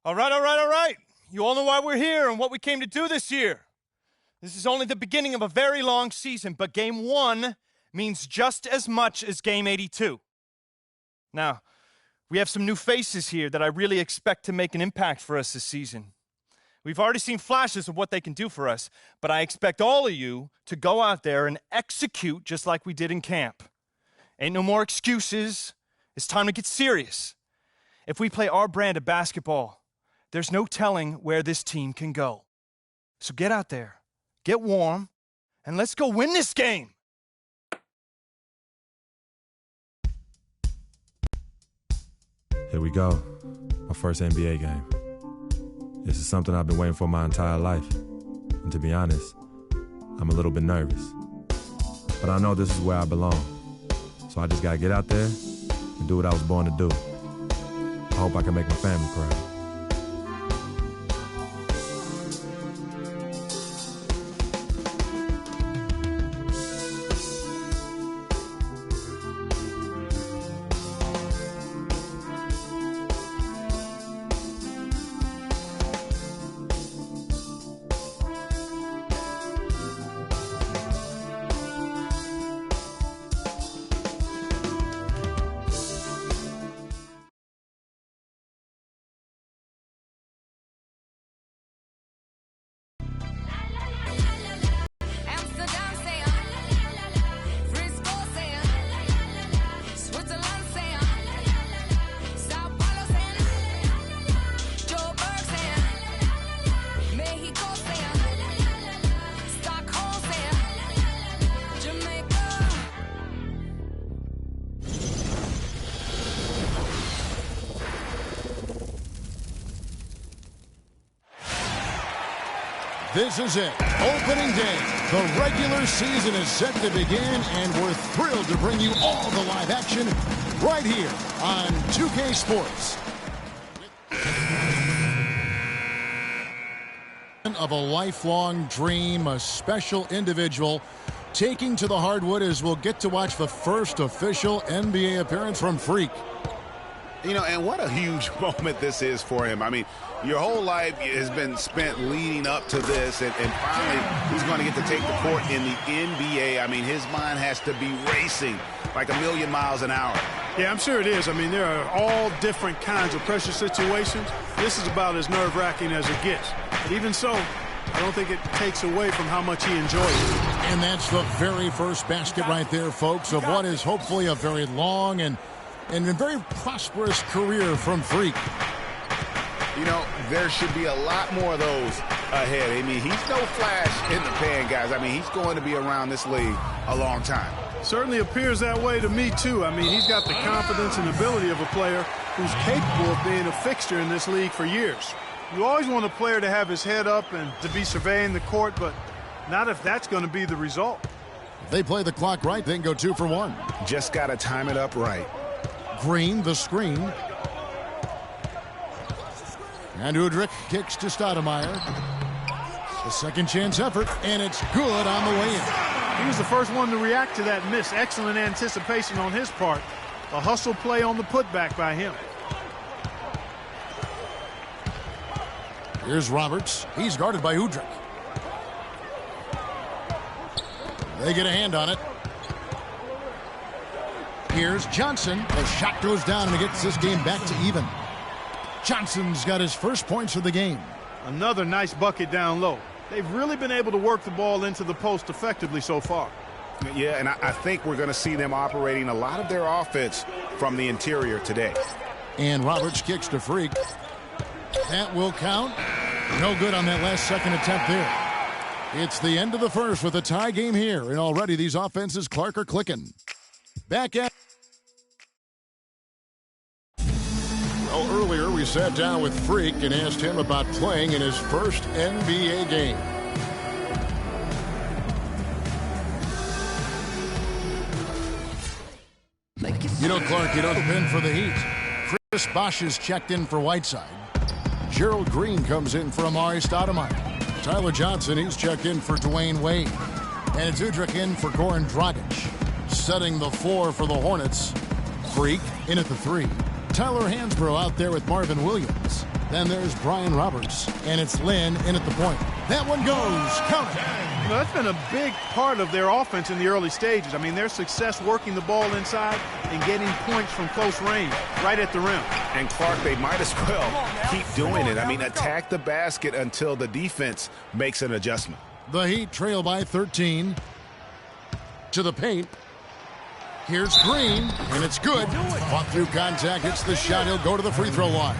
All right, all right, all right. You all know why we're here and what we came to do this year. This is only the beginning of a very long season, but Game 1 means just as much as Game 82. Now, we have some new faces here that I really expect to make an impact for us this season. We've already seen flashes of what they can do for us, but I expect all of you to go out there and execute just like we did in camp. Ain't no more excuses. It's time to get serious. If we play our brand of basketball, there's no telling where this team can go. So get out there, get warm, and let's go win this game. Here we go, my first NBA game. This is something I've been waiting for my entire life. And to be honest, I'm a little bit nervous. But I know this is where I belong. So I just gotta get out there and do what I was born to do. I hope I can make my family proud. This is it. Opening day. The regular season is set to begin, and we're thrilled to bring you all the live action right here on 2K Sports. Of a lifelong dream, a special individual taking to the hardwood as we'll get to watch the first official NBA appearance from Freak. You know, and what a huge moment this is for him. I mean, your whole life has been spent leading up to this, and finally he's going to get to take the court in the NBA. I mean, his mind has to be racing like a million miles an hour. Yeah, I'm sure it is. I mean, there are all different kinds of pressure situations. This is about as nerve-wracking as it gets. But even so, I don't think it takes away from how much he enjoys it. And that's the very first basket right there, folks, of what is hopefully a very long and a very prosperous career from Freak. You know, there should be a lot more of those ahead. I mean, he's no flash in the pan, guys. I mean, he's going to be around this league a long time. Certainly appears that way to me, too. I mean, he's got the confidence and ability of a player who's capable of being a fixture in this league for years. You always want a player to have his head up and to be surveying the court, but not if that's going to be the result. If they play the clock right, they can go 2 for 1. Just got to time it up right. Green, the screen. And Udrich kicks to Stoudemire. A second chance effort, and it's good on the way in. He was the first one to react to that miss. Excellent anticipation on his part. A hustle play on the putback by him. Here's Roberts. He's guarded by Udrich. They get a hand on it. Here's Johnson. The shot goes down and it gets this game back to even. Johnson's got his first points of the game. Another nice bucket down low. They've really been able to work the ball into the post effectively so far. Yeah, and I think we're going to see them operating a lot of their offense from the interior today. And Roberts kicks to Freak. That will count. No good on that last second attempt there. It's the end of the first with a tie game here, and already these offenses, Clark, are clicking. Back at... Well, earlier we sat down with Freak and asked him about playing in his first NBA game. You know, Clark, you don't pin for the Heat. Chris Bosh is checked in for Whiteside. Gerald Green comes in for Amari Stoudemire. Tyler Johnson, he's checked in for Dwayne Wade. And it's Udrich in for Goran Dragic. Setting the floor for the Hornets. Freak in at the 3. Tyler Hansbrough out there with Marvin Williams. Then there's Brian Roberts, and it's Lynn in at the point. That one goes. Count it. You know, that's been a big part of their offense in the early stages. I mean, their success working the ball inside and getting points from close range, right at the rim. And Clark, they might as well keep doing it. I mean, attack the basket until the defense makes an adjustment. The Heat trail by 13. To the paint. Here's Green, and it's good. Fought through contact, hits the shot. He'll go to the free throw line.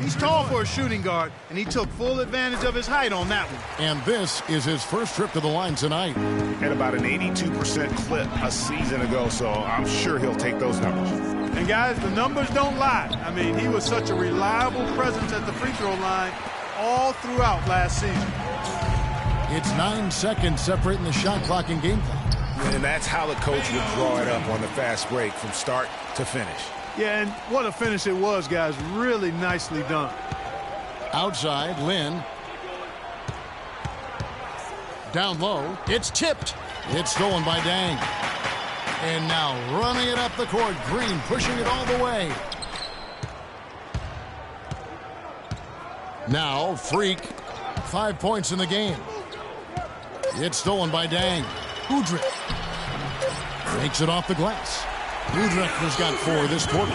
He's tall for a shooting guard, and he took full advantage of his height on that one. And this is his first trip to the line tonight. At about an 82% clip a season ago, so I'm sure he'll take those numbers. And guys, the numbers don't lie. I mean, he was such a reliable presence at the free throw line all throughout last season. It's 9 seconds separating the shot clock and game clock. And that's how the coach would draw it up on the fast break from start to finish. Yeah, and what a finish it was, guys. Really nicely done. Outside, Lynn. Down low. It's tipped. It's stolen by Dang. And now running it up the court. Green pushing it all the way. Now, Freak. 5 points in the game. It's stolen by Dang. Udrich makes it off the glass. Udrich has got 4 this quarter.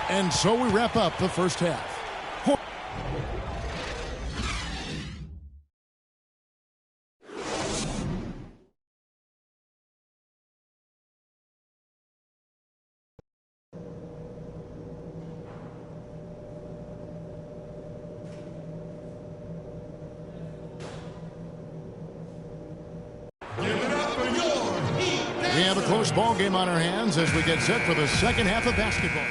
And so we wrap up the first half. We have a close ball game on our hands as we get set for the second half of basketball.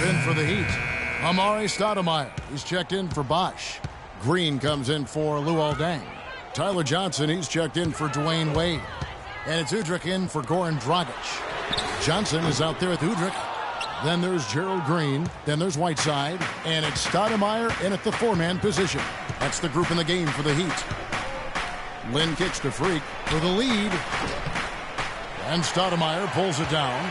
In for the Heat, Amari Stoudemire. He's checked in for Bosch. Green comes in for Luol Deng. Tyler Johnson, he's checked in for Dwayne Wade. And it's Udrich in for Goran Dragic. Johnson is out there with Udrich. Then there's Gerald Green. Then there's Whiteside. And it's Stoudemire in at the 4-man position. That's the group in the game for the Heat. Lynn kicks to Freak for the lead. And Stoudemire pulls it down.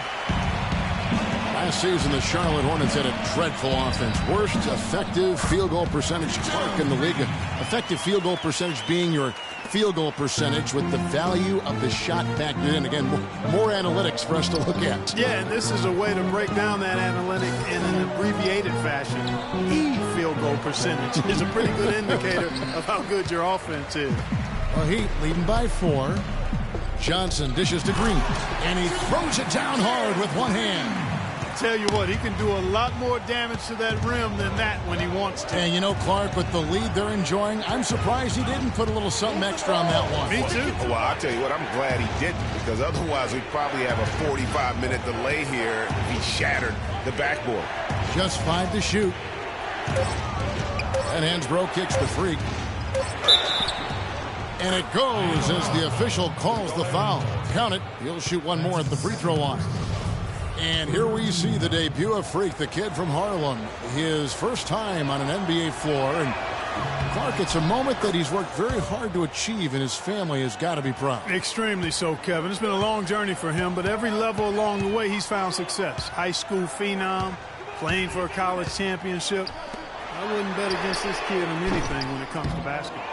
Last season, the Charlotte Hornets had a dreadful offense. Worst effective field goal percentage Clark in the league. Effective field goal percentage being your field goal percentage with the value of the shot backed in. Again, more analytics for us to look at. Yeah, and this is a way to break down that analytic in an abbreviated fashion. Field goal percentage is a pretty good indicator of how good your offense is. The Heat leading by 4. Johnson dishes to Green, and he throws it down hard with one hand. Tell you what, he can do a lot more damage to that rim than that when he wants to. And you know, Clark, with the lead they're enjoying, I'm surprised he didn't put a little something extra on that one. Me too. Well, I'll tell you what, I'm glad he didn't, because otherwise we'd probably have a 45-minute delay here if he shattered the backboard. Just 5 to shoot. And Hansbrough kicks the Freak. And it goes as the official calls the foul. Count it. He'll shoot one more at the free throw line. And here we see the debut of Freak, the kid from Harlem. His first time on an NBA floor. And Clark, it's a moment that he's worked very hard to achieve, and his family has got to be proud. Extremely so, Kevin. It's been a long journey for him, but every level along the way he's found success. High school phenom, playing for a college championship. I wouldn't bet against this kid on anything when it comes to basketball.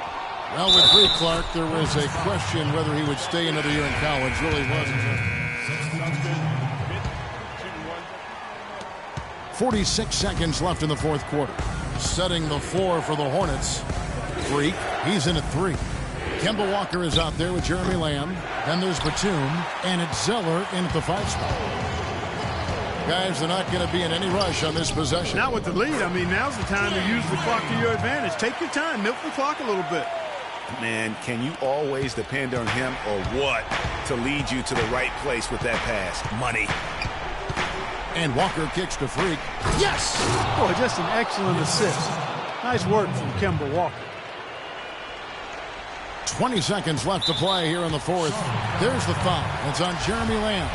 Well, with Freak, Clark, there was a question whether he would stay another year in college. Really wasn't. 46 seconds left in the fourth quarter. Setting the floor for the Hornets. Freak, he's in at 3. Kemba Walker is out there with Jeremy Lamb. Then there's Batum, and it's Zeller in at the 5 spot. Guys, they're not going to be in any rush on this possession. Not with the lead. I mean, now's the time to use the clock to your advantage. Take your time. Milk the clock a little bit. Man, can you always depend on him or what to lead you to the right place with that pass? Money. And Walker kicks to Freak. Yes! Boy, just an excellent assist. Nice work from Kemba Walker. 20 seconds left to play here in the fourth. There's the foul. It's on Jeremy Lamb.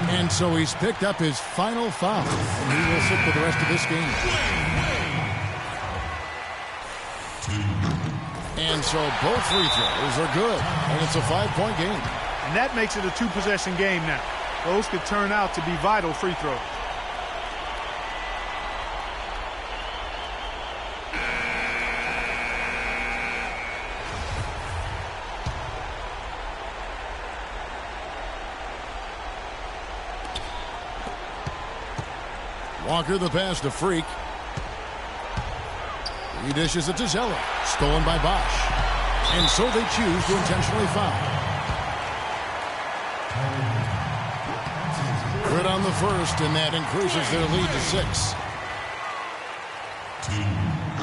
And so he's picked up his final foul. And he will sit for the rest of this game. And so both free throws are good. And it's a 5-point game. And that makes it a 2-possession game now. Those could turn out to be vital free throws. Walker the pass to Freak. He dishes it to Zeller. Stolen by Bosch. And so they choose to intentionally foul. Good on the first, and that increases their lead to 6.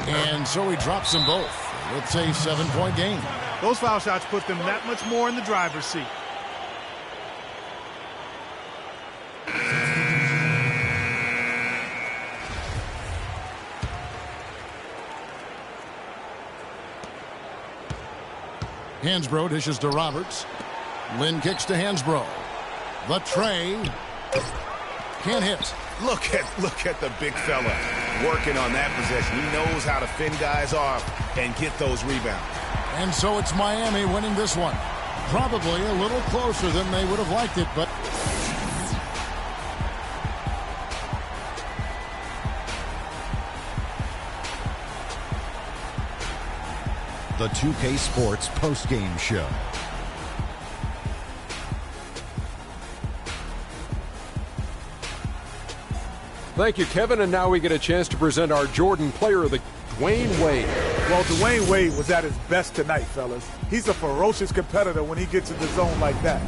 And so he drops them both. It's a 7-point game. Those foul shots put them that much more in the driver's seat. Hansbrough dishes to Roberts. Lynn kicks to Hansbrough. The tray. Can't hit. Look at the big fella working on that possession. He knows how to fend guys off and get those rebounds. And so it's Miami winning this one. Probably a little closer than they would have liked it, but the 2K Sports postgame show. Thank you, Kevin. And now we get a chance to present our Jordan Player of the Dwayne Wade. Well, Dwayne Wade was at his best tonight, fellas. He's a ferocious competitor when he gets in the zone like that.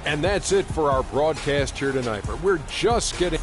And that's it for our broadcast here tonight. But we're just getting...